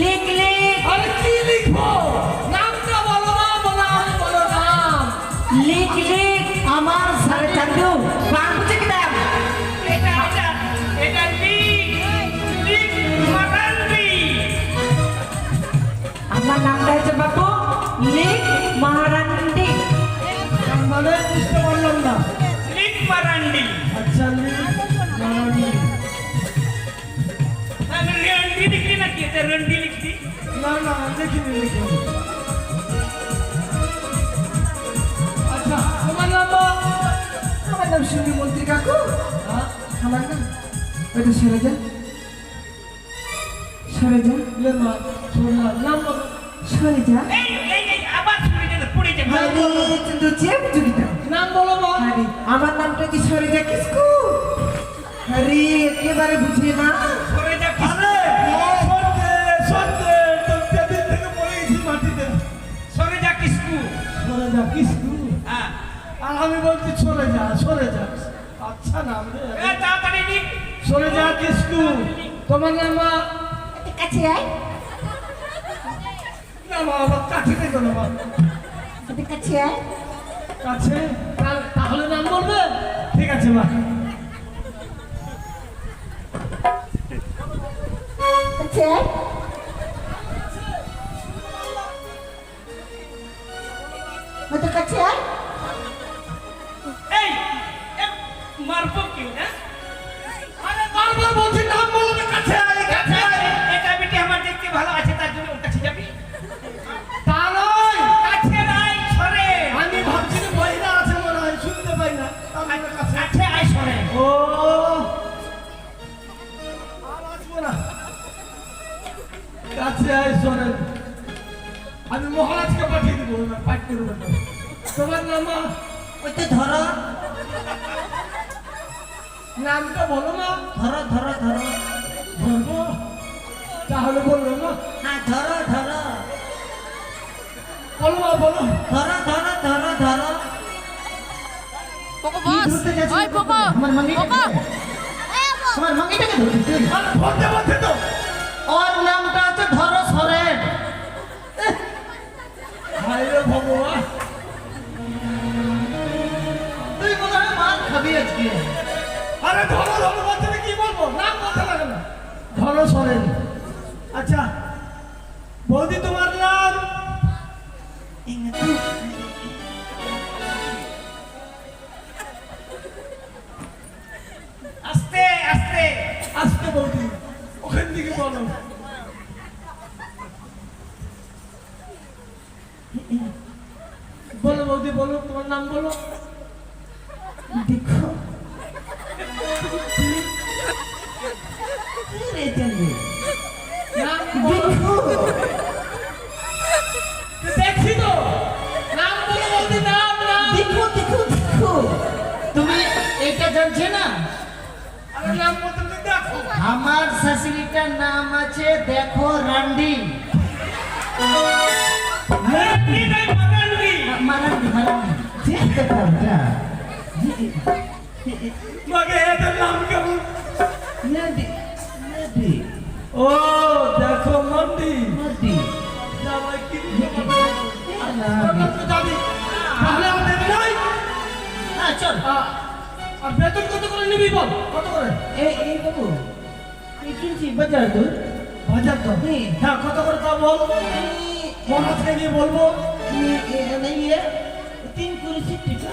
লিখ লিখ। আরে কি লিখবো? নামটা বলো না, বলো নাম। লিখ লিখ। আমার সাড়ে চান্দু বাংলা কিতাব। এটা লিখ মারান্ডি। আমার নামটা হচ্ছে বাবু লিখ মহারান্ডি। মানে বুঝতে পারলাম না। লিখ মারান্ডি। আচ্ছা লিখ মারান্ডি। আমি রন্ডি লিখি নাকি? এটা রন্ডি লিখছি। না না লিখিনি। আচ্ছা তোমার নাম? আমার নাম সুন্দরী মন্ত্রী কাকু। হ্যাঁ? আমার নাম ওইটা সরে যা সরে যা লে মা তোমার নাম বলো। সরে যা। এই আবার পড়ে যাবে। আরে চন্দু চেপ জুড়িটা। নাম বলো মা। আরে আমার নামটা কি সরে যা কিসকু? আরে একেবারে বুঝি না। পড়ে যাবে। আরে সত্যি তো টেবিল থেকে পড়ে গেছি মাটিতে। সরে যা কিসকু। সরে যা কিসকু। হ্যাঁ। আর আমি বলছি সরে যা। আচ্ছা নাম রে। তাড়াতাড়ি লিখ। সরে যা কিসকু। তোমার নাম মা? কাছে আয়। না মা আমার কাছে থেকে না মা। কাছে আয়। কাছে তাহলে নাম বলবে? ঠিক আছে মা। কাছে আয়। ওটা কাছে আয়। এই মারবো কি না? আরে বারবার বলছি নাম বলবে কাছে আয় কাছে আয়। এটা বেটি আমার দেখতে ভালো আছে তার জন্য ওর কাছে যাবি। তা নয়। কাছে নাই সরে। আমি ভাবছি যে মহিলা আছে মনে হয় শুনতে পাই না। আমি ওর কাছে। কাছে আয় সরে। ও আর আসবো না। কাছে আয় শোনেন। আমি মহারাজকে পাঠিয়ে দিব না পাঠ করবেন না। তোমার নাম মা? ওইটা ধরো নামটা বলো মা। ধরো ধরো ধরো। বলবো? তাহলে বললো না। হ্যাঁ ধরো ধরো বলো মা বলো। ধরো ধরো ধরো ধরো। পোকো বস ওই পোকো আমার মাঙ্গিটাকে পোকো তোমার মাঙ্গিটাকে ধরবি তুই? আর বলতে বলতে তো ওর নামটা হচ্ছে ধরো সরেন। হায় রে ভগবান। তুই মনে হয় মার খাবি আজকে। আরে ধরো বলতে কি বলবো? নাম বলতে লাগে না। ধরো সরেন। আচ্ছা বৌদি তোমার নাম? আস্তে আস্তে। আসতে বৌদি ওখান থেকে বলো। বলো বৌদি বলো তোমার নাম বলো। দেখো রে চন্দু নাম বলো। দেখো দেখছি তো নাম বলো বৌদি নাম। দেখো দেখো দেখো। তুমি এটা জানছো না? আরে নাম বলতে তো দেখো। আমার শাশুড়িটার নাম আছে দেখো রান্ডি। রন্ডি নাই মারান্ডি। মারান্ডি মারান্ডি ঠিক কথা। মাগে এদের নাম কেমন? রান্ডি রান্ডি ও দেখো মন্ডি। রান্ডি। জামাই কি যাবি? তাহলে আর দেরি নাই। হ্যাঁ চল। আর বেতন কত করে নিবি বল? কত করে? এই বাবু এই কিনছি বাজার দূর। বাজার তো হ্যাঁ কত করে তা বল। মহারাজকে গিয়ে বলবো। ইয়ে 3 করে 60 টাকা।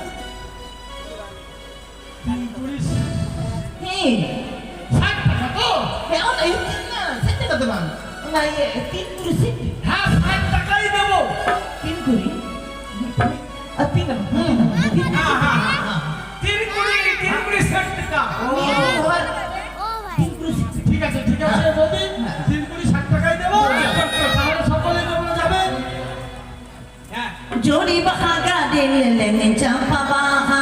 3 পুলিশ হ্যাঁ 60 টাকা তো। হ্যাঁ না 60 টাকা দেবান না। 3 করে 60। হ্যাঁ 60 টাকাই দেবো। 3 করে আর 3 না। হ্যাঁ হ্যাঁ। তিন কুড়ি 60 টাকা। ঠিক আছে বৌদি 3 পুলিশ 60 টাকাই দেবো। তাহলে সকলে তোমরা যাবে। হ্যাঁ। जोड़ी बहागा दे लेने चंपा बहा।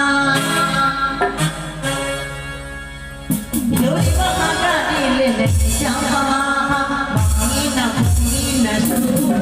जोड़ी बहागा दे लेने चंपा बहा। मीना मीना सुना।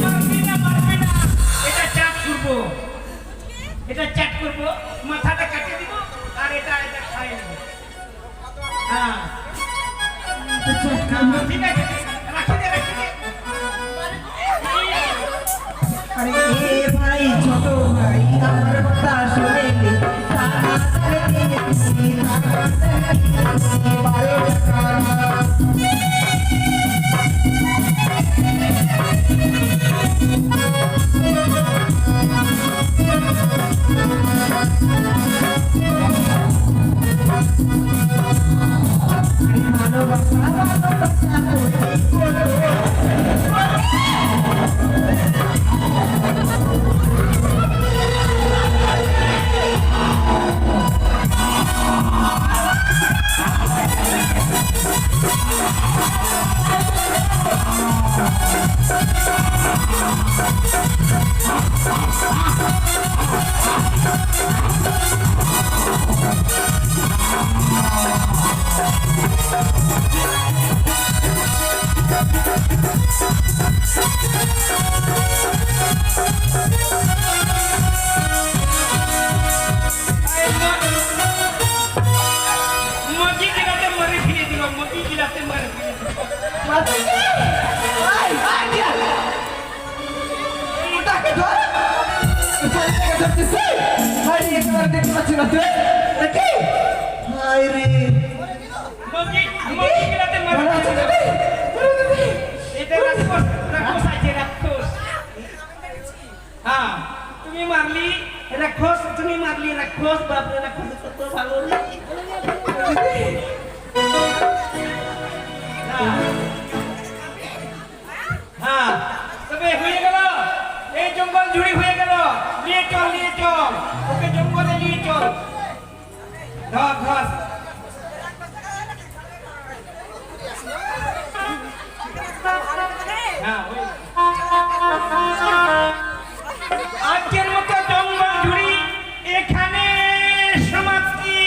মারবি না, মারবি না। এটা চাট করবো, এটা চাট করবো, মাথাটা কাটে দিব আর এটা এটা খাই নেব। হ্যাঁ ঠিক আছে, রাখি দে, রাখি দে। আরে এ ভাই ছোট ভাই আমার কথা শুনে নে তাড়াতাড়ি দিয়েছি তাড়াতাড়ি বারো টাকা ভালোবাসা ভালোবাসা মজি গিলাতে মারি ফিরে দিল, মজি গিলাতে মারি ফিরে দিল। ওটাকে ধর ওটাকে ধরতেছি হাই একবার দেখতে পাচ্ছি না তুই দেখি হাই রে মজি মজি গিলাতে মারি ভালো আছো ফিরে দিল। তুমি এটা রাক্ষস, রাক্ষস আছে, রাক্ষস। হ্যাঁ তুমি মারলি রাক্ষস, তুমি মারলি রাক্ষস, বাপরে রাক্ষস কত ভালো রে। হ্যাঁ হ্যাঁ, তবে হয়ে গেল, এই জঙ্গল জুড়ে হয়ে গেল। নিয়ে চল, নিয়ে চল, ওকে জঙ্গলে নিয়ে চল। ধর ধর। হ্যাঁ আজকের মতো জঙ্গল জুড়ি এখানে সমাপ্তি।